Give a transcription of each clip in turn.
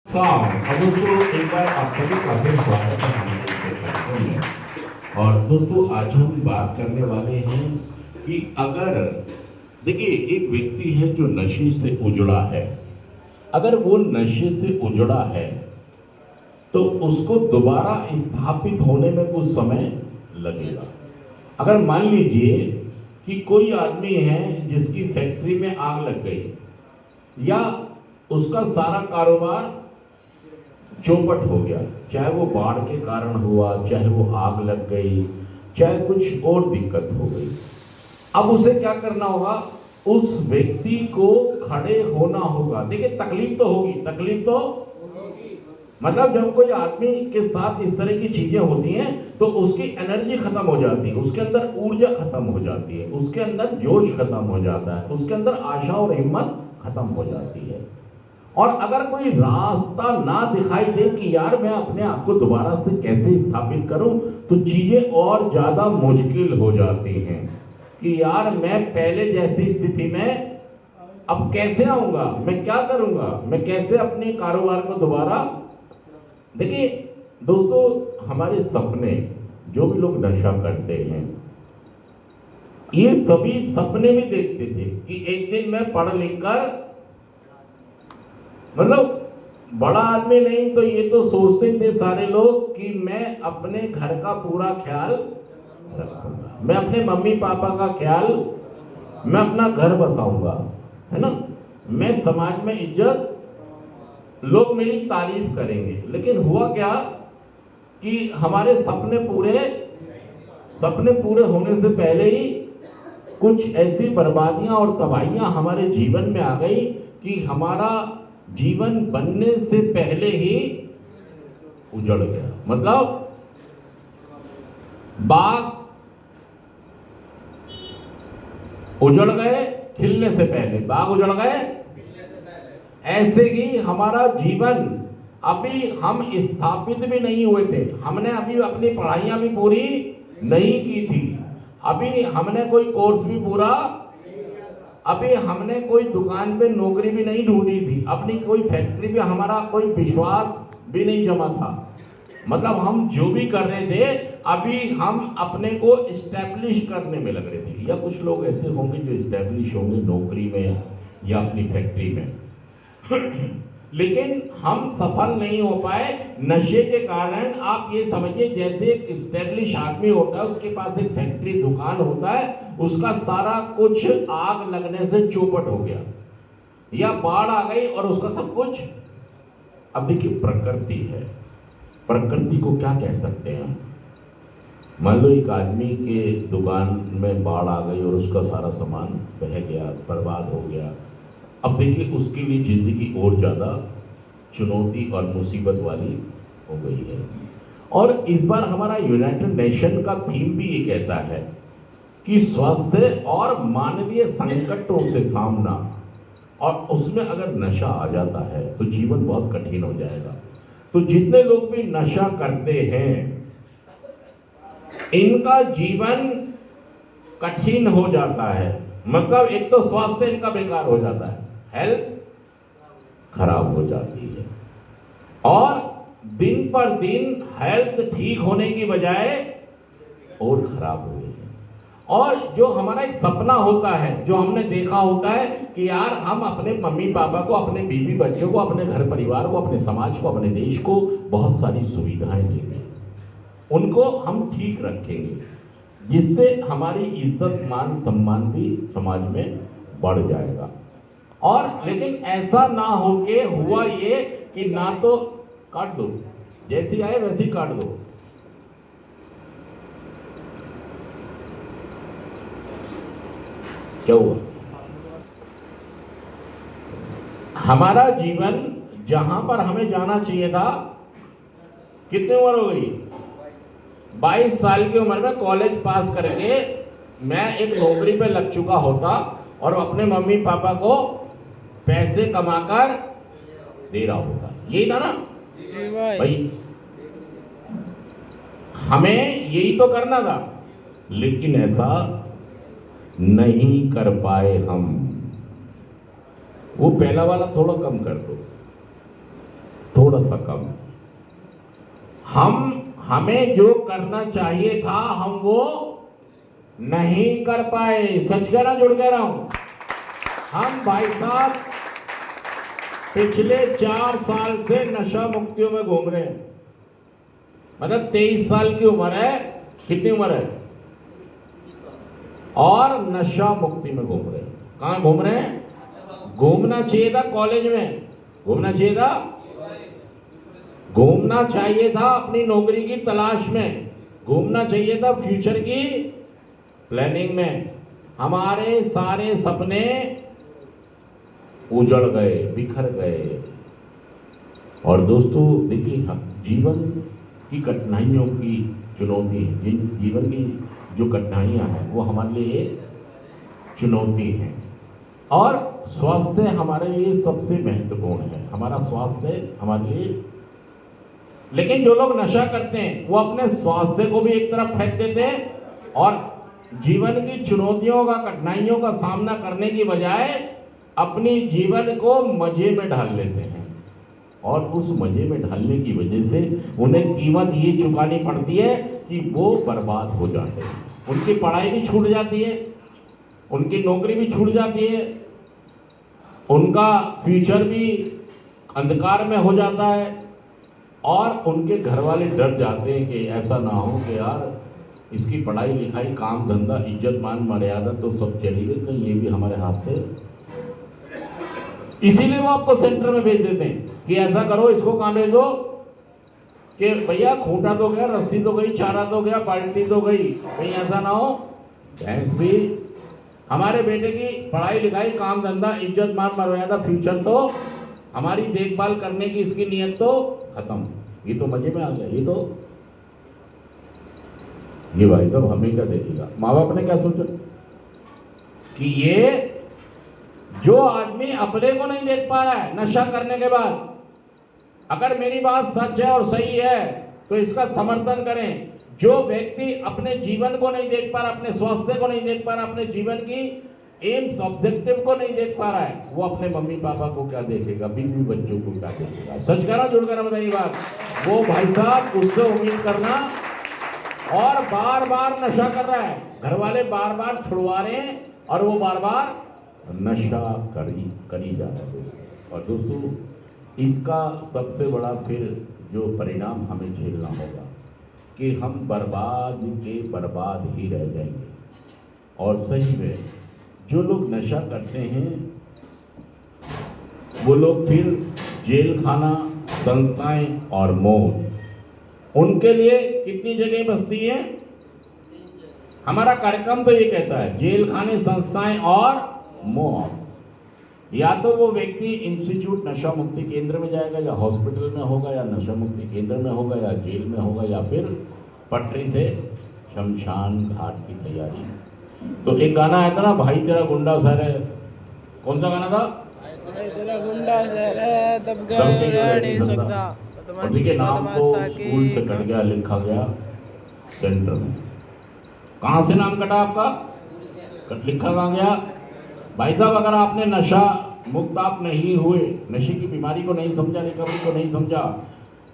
और दोस्तों एक बार आप सभी का फिर स्वागत है हमारे इस कार्यक्रम में। और दोस्तों आज हम बात करने वाले हैं कि अगर देखिए एक व्यक्ति है जो नशे से उजड़ा है, अगर वो नशे से उजड़ा है तो उसको दोबारा स्थापित होने में कुछ समय लगेगा। अगर मान लीजिए कि कोई आदमी है जिसकी फैक्ट्री में आग लग गई या उसका सारा कारोबार चौपट हो गया, चाहे वो बाढ़ के कारण हुआ, चाहे वो आग लग गई, चाहे कुछ और दिक्कत हो गई। अब उसे क्या करना होगा? उस व्यक्ति को खड़े होना होगा। देखिए तकलीफ तो होगी, तकलीफ तो मतलब जब कोई आदमी के साथ इस तरह की चीजें होती हैं तो उसकी एनर्जी खत्म हो जाती है, उसके अंदर ऊर्जा खत्म हो जाती है, उसके अंदर जोश खत्म हो जाता है, उसके अंदर आशा और हिम्मत खत्म हो जाती है। और अगर कोई रास्ता ना दिखाई दे कि यार मैं अपने आप को दोबारा से कैसे स्थापित करूं, तो चीजें और ज्यादा मुश्किल हो जाती हैं कि यार मैं पहले जैसी स्थिति में अब कैसे आऊंगा, मैं क्या करूंगा, मैं कैसे अपने कारोबार को दोबारा। देखिए दोस्तों, हमारे सपने, जो भी लोग नशा करते हैं ये सभी सपने में देखते थे कि एक दिन मैं पढ़ लिख कर, मतलब बड़ा आदमी नहीं तो ये तो सोचते थे सारे लोग कि मैं अपने घर का पूरा ख्याल रखूंगा, मैं अपने मम्मी पापा का ख्याल, मैं अपना घर बसाऊंगा, है ना, मैं समाज में इज्जत, लोग मेरी तारीफ करेंगे। लेकिन हुआ क्या कि हमारे सपने पूरे होने से पहले ही कुछ ऐसी बर्बादियां और तबाहियां हमारे जीवन में आ गई कि हमारा जीवन बनने से पहले ही उजड़ गया। मतलब बाग उजड़ गए खिलने से पहले, बाग उजड़ गए, ऐसे ही हमारा जीवन, अभी हम स्थापित भी नहीं हुए थे, हमने अभी अपनी पढ़ाइयां भी पूरी नहीं की थी, अभी हमने कोई कोर्स भी पूरा, अभी हमने कोई दुकान पे नौकरी भी नहीं ढूंढी थी, अपनी कोई फैक्ट्री पे हमारा कोई विश्वास भी नहीं जमा था। मतलब हम जो भी कर रहे थे अभी हम अपने को इस्टेब्लिश करने में लग रहे थे। या कुछ लोग ऐसे होंगे जो इस्टेब्लिश होंगे नौकरी में या अपनी फैक्ट्री में लेकिन हम सफल नहीं हो पाए नशे के कारण। आप ये समझिए जैसे एक इस्टेब्लिश आदमी होता है, उसके पास एक फैक्ट्री दुकान होता है, उसका सारा कुछ आग लगने से चौपट हो गया या बाढ़ आ गई और उसका सब कुछ। अब देखिए प्रकृति है, प्रकृति को क्या कह सकते हैं? मान लो एक आदमी के दुकान में बाढ़ आ गई और उसका सारा सामान बह गया, बर्बाद हो गया। अब देखिए उसके लिए जिंदगी और ज़्यादा चुनौती और मुसीबत वाली हो गई है। और इस बार हमारा यूनाइटेड नेशन का थीम भी ये कहता है कि स्वास्थ्य और मानवीय संकटों से सामना, और उसमें अगर नशा आ जाता है तो जीवन बहुत कठिन हो जाएगा। तो जितने लोग भी नशा करते हैं इनका जीवन कठिन हो जाता है। मतलब एक तो स्वास्थ्य इनका बेकार हो जाता है, हेल्थ खराब हो जाती है, और दिन पर दिन हेल्थ ठीक होने की बजाय और खराब हो रही है। और जो हमारा एक सपना होता है, जो हमने देखा होता है कि यार हम अपने मम्मी पापा को, अपने बीवी बच्चों को, अपने घर परिवार को, अपने समाज को, अपने देश को बहुत सारी सुविधाएं देंगे, उनको हम ठीक रखेंगे, जिससे हमारी इज्जत मान सम्मान भी समाज में बढ़ जाएगा। और लेकिन ऐसा ना हो के हुआ ये कि ना तो काट दो, जैसी आए वैसी काट दो। क्या हुआ? हमारा जीवन जहां पर हमें जाना चाहिए था, कितनी उम्र हो गई? 22 साल की उम्र में कॉलेज पास करके मैं एक नौकरी पे लग चुका होता और अपने मम्मी पापा को पैसे कमाकर दे रहा होता। यही था ना भाई, हमें यही तो करना था। लेकिन ऐसा नहीं कर पाए हम। वो पहला वाला थोड़ा कम कर दो, थोड़ा सा कम। हमें जो करना चाहिए था हम वो नहीं कर पाए। सच कह रहा जुड़ कह रहा हूं। हम भाई साहब पिछले 4 साल से नशा मुक्तियों में घूम रहे हैं। मतलब 23 साल की उम्र है, कितनी उम्र है, और नशा मुक्ति में घूम रहे हैं। कहां घूम रहे हैं? घूमना चाहिए था कॉलेज में, घूमना चाहिए था, घूमना चाहिए था अपनी नौकरी की तलाश में, घूमना चाहिए था फ्यूचर की प्लानिंग में। हमारे सारे सपने उजड़ गए, बिखर गए। और दोस्तों देखिए, जीवन की कठिनाइयों की चुनौती, जीवन की जो कठिनाइयां हैं वो हमारे लिए चुनौती है। और स्वास्थ्य हमारे लिए सबसे महत्वपूर्ण है, हमारा स्वास्थ्य हमारे लिए। लेकिन जो लोग नशा करते हैं वो अपने स्वास्थ्य को भी एक तरफ फेंक देते हैं और जीवन की चुनौतियों का, कठिनाइयों का सामना करने की बजाय अपनी जीवन को मजे में ढाल लेते हैं। और उस मजे में ढालने की वजह से उन्हें कीमत ये चुकानी पड़ती है कि वो बर्बाद हो जाते हैं। उनकी पढ़ाई भी छूट जाती है, उनकी नौकरी भी छूट जाती है, उनका फ्यूचर भी अंधकार में हो जाता है। और उनके घर वाले डर जाते हैं कि ऐसा ना हो कि यार इसकी पढ़ाई लिखाई, काम धंधा, इज्जत मान मर्यादा तो सब चली गई, तो ये भी हमारे हाथ से। इसीलिए वो आपको सेंटर में भेज देते हैं कि ऐसा करो, इसको कहां भेजो कि भैया खूंटा तो गया, रस्सी तो गई, चारा तो गया, बाल्टी तो गई, कहीं ऐसा ना हो भैंस भी। हमारे बेटे की पढ़ाई लिखाई, काम धंधा, इज्जत मान मर्यादा, फ्यूचर तो हमारी देखभाल करने की इसकी नीयत तो खत्म। ये तो मजे में आ गया। ये भाई साहब हमें क्या देखेगा, माँ बाप ने क्या सोचा कि ये जो आदमी अपने को नहीं देख पा रहा है नशा करने के बाद, अगर मेरी बात सच है और सही है तो इसका समर्थन करें। जो व्यक्ति अपने जीवन को नहीं देख पा रहा, अपने स्वास्थ्य को नहीं देख पा रहा, अपने जीवन की एम्स ऑब्जेक्टिव को नहीं देख पा रहा है, वो अपने मम्मी पापा को क्या देखेगा, बीवी बच्चों को क्या देखेगा। सच कह रहा, जुड़ कर बताइए बात। वो भाई साहब उससे उम्मीद करना, और बार बार नशा कर रहा है, घर वाले बार बार छुड़वा रहे हैं और वो बार बार नशा करी जा रहा है। और दोस्तों इसका सबसे बड़ा फिर जो परिणाम हमें झेलना होगा कि हम बर्बाद के बर्बाद ही रह जाएंगे। और सही में जो लोग नशा करते हैं वो लोग फिर जेल खाना, संस्थाएं और मौत, उनके लिए कितनी जगह बचती है। हमारा कार्यक्रम तो ये कहता है जेल खाने, संस्थाएं और मौत। या तो वो व्यक्ति इंस्टीट्यूट नशा मुक्ति केंद्र में जाएगा, या हॉस्पिटल में होगा, या नशा मुक्ति केंद्र में होगा, या जेल में होगा, या फिर पटरी से शमशान घाट की तैयारी। तो एक गाना आया था ना, भाई तेरा गुंडा सर है, कौन सा गाना था? भाई तेरा गुंडा सर है, तब गए नहीं सकता। उसी के नाम को स्कूल से कट गया, लिखा गया सेंटर में। कहाँ से नाम कटा आपका? लिखा कहाँ गया? भाई साहब अगर आपने नशा मुक्त आप नहीं हुए, नशे की बीमारी को नहीं समझा, रिकवरी को नहीं समझा,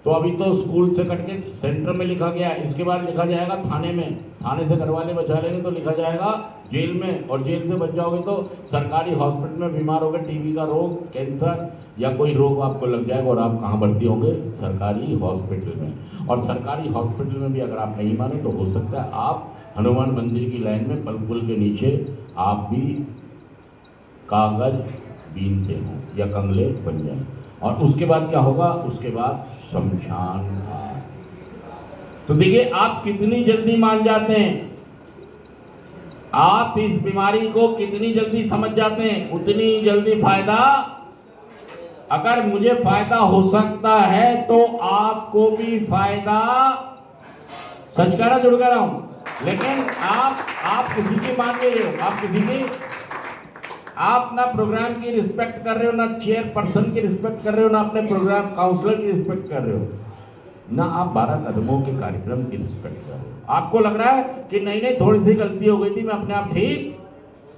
तो अभी तो स्कूल से कट के सेंटर में लिखा गया, इसके बाद लिखा जाएगा थाने में, थाने से घर वाले बचा लेंगे तो लिखा जाएगा जेल में, और जेल से बच जाओगे तो सरकारी हॉस्पिटल में बीमार होगे, टीबी का रोग, कैंसर या कोई रोग आपको लग जाएगा, और आप कहाँ भर्ती होंगे? सरकारी हॉस्पिटल में। और सरकारी हॉस्पिटल में भी अगर आप नहीं माने तो हो सकता है आप हनुमान मंदिर की लाइन में पुल के नीचे आप भी कागज बीनते हो या कंगले बन जाए। और उसके बाद क्या होगा? उसके बाद शमशान घाट। तो देखिए आप कितनी जल्दी मान जाते हैं, आप इस बीमारी को कितनी जल्दी समझ जाते हैं, उतनी जल्दी फायदा। अगर मुझे फायदा हो सकता है तो आपको भी फायदा। सच कह रहा, जुड़ कर रहा हूं। लेकिन आप किसी की मान ले रहे हो, आप किसी की, आप ना प्रोग्राम की रिस्पेक्ट कर रहे हो, ना चेयर पर्सन की रिस्पेक्ट कर रहे हो, ना अपने प्रोग्राम काउंसलर की रिस्पेक्ट कर रहे हो, ना आप 12 कदमों के कार्यक्रम की रिस्पेक्ट कर रहे हो। आपको लग रहा है कि नहीं थोड़ी सी गलती हो गई थी, मैं अपने आप ठीक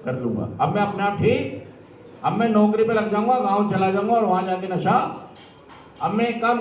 कर लूंगा, अब मैं अपने आप ठीक, अब मैं नौकरी पे लग जाऊंगा, गांव चला जाऊंगा और वहां जाके नशा અમે કામ